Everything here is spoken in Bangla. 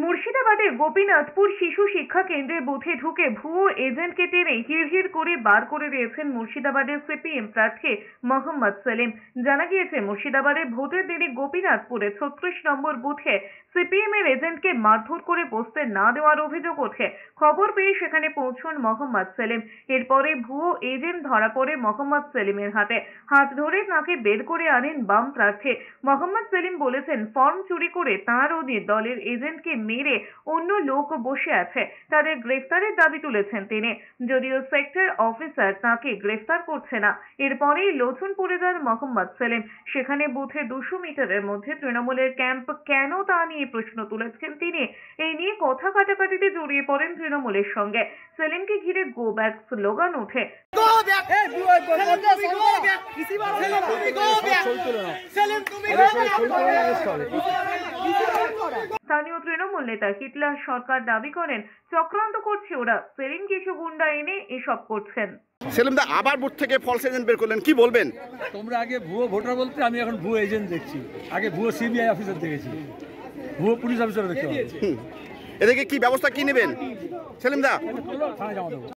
মুর্শিদাবাদের গোপীনাথপুর শিশু শিক্ষা কেন্দ্রের বুথে ঢুকে ভুয়ো এজেন্টকে টেনে হিড়হিড় করে বার করে দিয়েছেন মুর্শিদাবাদের সিপিএম প্রার্থী মোহাম্মদ সেলিম। জানা গিয়েছে, মুর্শিদাবাদের ভোটের দিনে গোপীনাথপুরে 36 নম্বর বুথে সিপিএম এর এজেন্টকে মারধর করে বসতে না দেওয়ার অভিযোগ ওঠে। খবর পেয়ে সেখানে পৌঁছন মোহাম্মদ সেলিম। এরপরে ভুয়ো এজেন্ট ধরা পড়ে মোহাম্মদ সেলিমের হাতে। হাত ধরে তাকে বের করে আনেন বাম প্রার্থী। মোহাম্মদ সেলিম বলেছেন, ফর্ম চুরি করে তাঁর ও দলের এজেন্টকে মেরে অন্য লোক বসে আছে, তাদের গ্রেফতারের দাবি তুলেছেন তিনি। যদিও সেক্টর অফিসার তাকে গ্রেফতার করছে না। এরপরেই লোচন পড়ে যান মোহাম্মদ সেলিম। সেখানে বুথে 200 মিটারের মধ্যে তৃণমূলের ক্যাম্প কেন তা নিয়ে প্রশ্ন তুলেছেন তিনি। এই নিয়ে কথা কাটাকাটিতে জড়িয়ে পড়েন তৃণমূলের সঙ্গে। সেলিমকে ঘিরে গো ব্যাক স্লোগান ওঠে। স্থানীয় তৃণমূল নেতা হিটলার সরকার দাবি করেন, চক্রান্ত করছে ওরা, সেলিম কিছু গুন্ডা এনে এসব করছেন। সেলিম দা আবার বুথ থেকে ফলস এজেন্ট বের করলেন, কি বলবেন? তোমরা আগে ভুয়ো ভোটার বলতে, আমি এখন ভুয়ো এজেন্ট দেখছি। আগে ভুয়ো সিবিআই অফিসার দেখেছি, ভুয়ো পুলিশ অফিসার দেখতে হবে। এদিকে কি ব্যবস্থা কি নেবেন সেলিম দা? থানায় জমা দেবো।